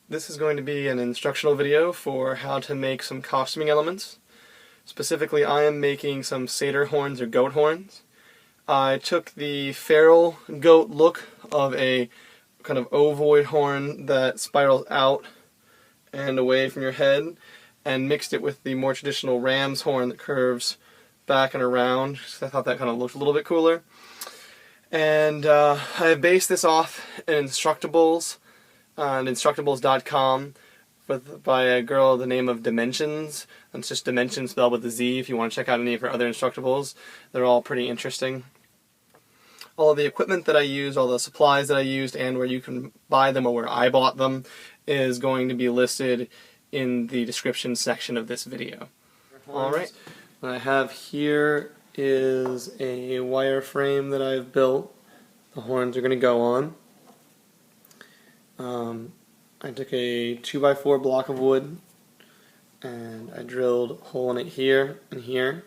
This is going to be an instructional video for how to make some costuming elements. Specifically, I am making some satyr horns or goat horns. I took the feral goat look of a kind of ovoid horn that spirals out and away from your head and mixed it with the more traditional ram's horn that curves back and around. I thought that kind of looked a little bit cooler. And I based this off in Instructables on Instructables.com by a girl the name of Dimensions. It's just Dimensions spelled with a Z if you want to check out any of her other Instructables. They're all pretty interesting. All of the equipment that I used, all the supplies that I used, and where you can buy them or where I bought them is going to be listed in the description section of this video. Alright, what I have here is a wireframe that I've built. The horns are going to go on. I took a 2x4 block of wood and I drilled a hole in it here and here,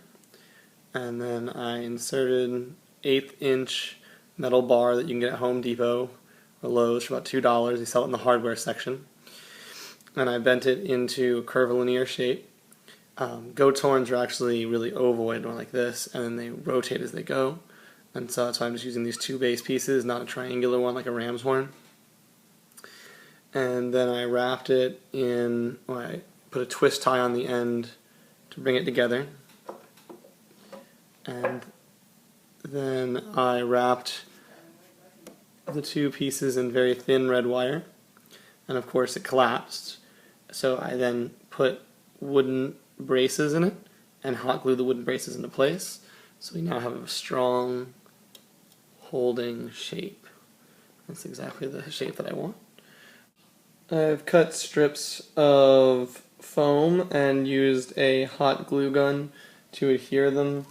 and then I inserted an 1/8 inch metal bar that you can get at Home Depot or Lowe's for about $2. They sell it in the hardware section. And I bent it into a curvilinear shape. Goat's horns are actually really ovoid, or like this, and then they rotate as they go. And so that's why I'm just using these two base pieces, not a triangular one like a ram's horn. And then I wrapped it in, well, I put a twist tie on the end to bring it together. And then I wrapped the two pieces in very thin red wire. And of course it collapsed. So I then put wooden braces in it and hot glued the wooden braces into place. So we now have a strong holding shape. That's exactly the shape that I want. I've cut strips of foam and used a hot glue gun to adhere them.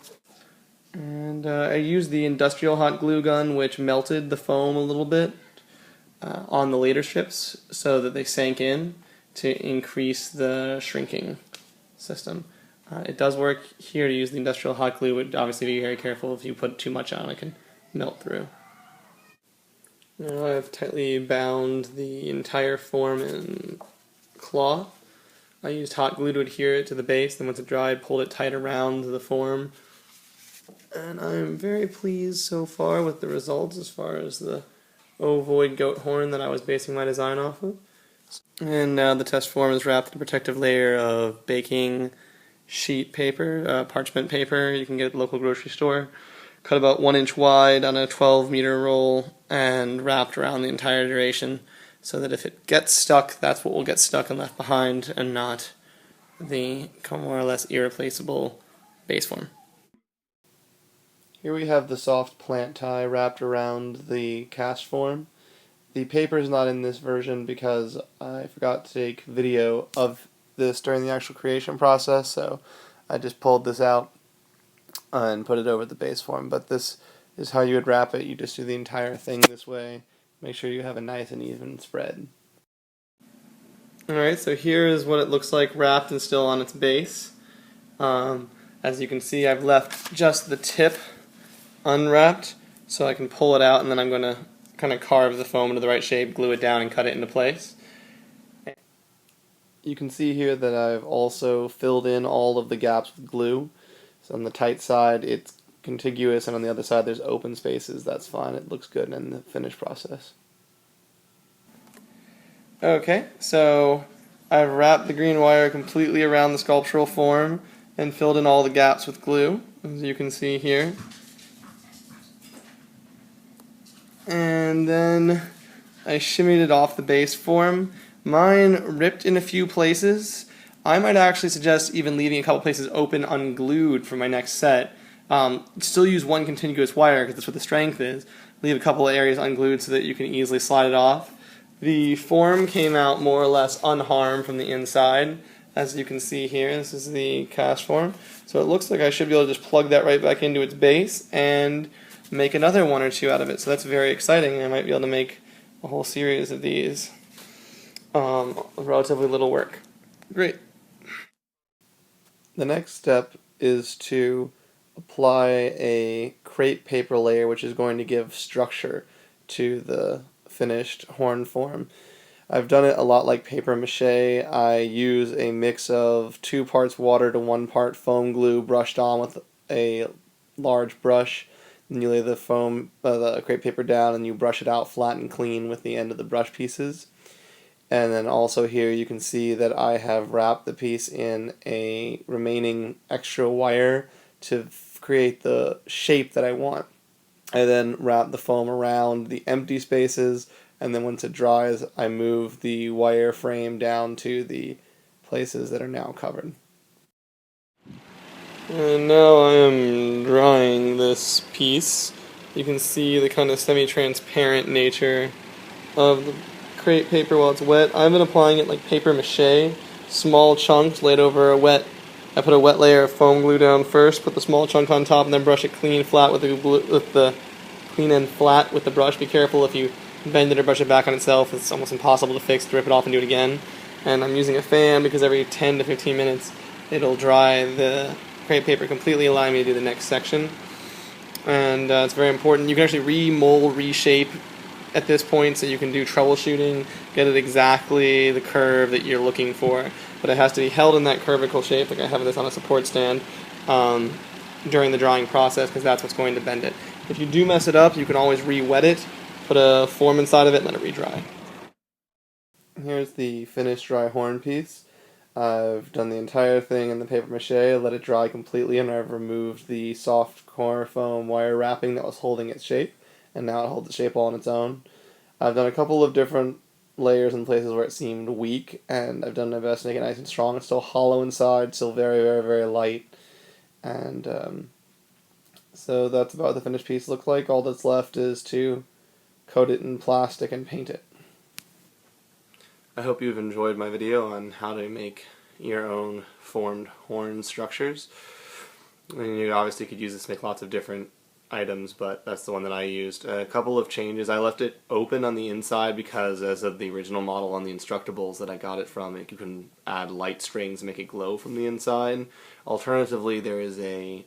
And I used the industrial hot glue gun, which melted the foam a little bit on the later strips so that they sank in to increase the shrinking system. It does work here to use the industrial hot glue, but obviously be very careful. If you put too much on, it can melt through. Now I've tightly bound the entire form in cloth. I used hot glue to adhere it to the base, then once it dried, pulled it tight around the form. And I'm very pleased so far with the results as far as the ovoid goat horn that I was basing my design off of. And now the test form is wrapped in a protective layer of baking sheet paper, parchment paper you can get at the local grocery store. Cut about 1 inch wide on a 12-meter roll and wrapped around the entire duration so that if it gets stuck, that's what will get stuck and left behind and not the more or less irreplaceable base form. Here we have the soft plant tie wrapped around the cast form. The paper is not in this version because I forgot to take video of this during the actual creation process, so I just pulled this out and put it over the base form. But this is how you would wrap it. You just do the entire thing this way. Make sure you have a nice and even spread. Alright, so here is what it looks like wrapped and still on its base. As you can see, I've left just the tip unwrapped so I can pull it out, and then I'm going to kind of carve the foam into the right shape, glue it down, and cut it into place. You can see here that I've also filled in all of the gaps with glue. So on the tight side it's contiguous, and on the other side there's open spaces. That's fine, it looks good in the finished process. Okay, so I've wrapped the green wire completely around the sculptural form and filled in all the gaps with glue, as you can see here. And then I shimmied it off the base form. Mine ripped in a few places. I might actually suggest even leaving a couple places open unglued for my next set. Still use one contiguous wire because that's what the strength is. Leave a couple of areas unglued so that you can easily slide it off. The form came out more or less unharmed from the inside, as you can see here. This is the cast form. So it looks like I should be able to just plug that right back into its base and make another one or two out of it. So that's very exciting. I might be able to make a whole series of these with relatively little work. Great. The next step is to apply a crepe paper layer, which is going to give structure to the finished horn form. I've done it a lot like paper mache. I use a mix of 2 parts water to 1 part foam glue brushed on with a large brush. Then you lay the crepe paper down, and you brush it out flat and clean with the end of the brush pieces. And then also here you can see that I have wrapped the piece in a remaining extra wire to create the shape that I want. I then wrap the foam around the empty spaces, and then once it dries, I move the wire frame down to the places that are now covered. And now I am drying this piece. You can see the kind of semi-transparent nature of the crepe paper while it's wet. I've been applying it like paper mache, small chunks laid over I put a wet layer of foam glue down first, put the small chunk on top, and then brush it clean flat with the clean and flat with the brush. Be careful if you bend it or brush it back on itself. It's almost impossible to fix. To rip it off and do it again. And I'm using a fan because every 10 to 15 minutes it'll dry the crepe paper completely, allowing me to do the next section. And it's very important. You can actually remold, reshape at this point, so you can do troubleshooting, get it exactly the curve that you're looking for. But it has to be held in that curvical shape, like I have this on a support stand, during the drying process, because that's what's going to bend it. If you do mess it up, you can always re-wet it, put a form inside of it, and let it re-dry. Here's the finished dry horn piece. I've done the entire thing in the paper mache, let it dry completely, and I've removed the soft core foam wire wrapping that was holding its shape, and now it holds the shape all on its own. I've done a couple of different layers in places where it seemed weak, and I've done my best to make it nice and strong. It's still hollow inside, still very, very, very light, and so that's about what the finished piece looks like. All that's left is to coat it in plastic and paint it. I hope you've enjoyed my video on how to make your own formed horn structures. And you obviously could use this to make lots of different items, but that's the one that I used. A couple of changes. I left it open on the inside because, as of the original model on the Instructables that I got it from, you can add light strings and make it glow from the inside. Alternatively, there is a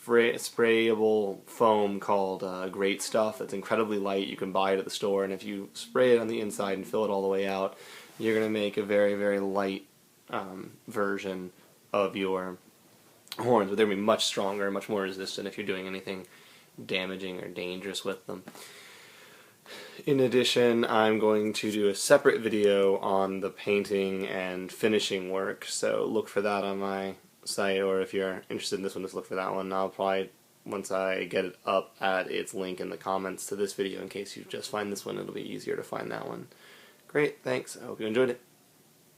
sprayable foam called Great Stuff. It's incredibly light. You can buy it at the store, and if you spray it on the inside and fill it all the way out, you're going to make a very, very light version of your horns, but they're going to be much stronger, much more resistant if you're doing anything damaging or dangerous with them. In addition, I'm going to do a separate video on the painting and finishing work, so look for that on my site, or if you're interested in this one, just look for that one. I'll probably, once I get it up, add its link in the comments to this video in case you just find this one. It'll be easier to find that one. Great, thanks. I hope you enjoyed it.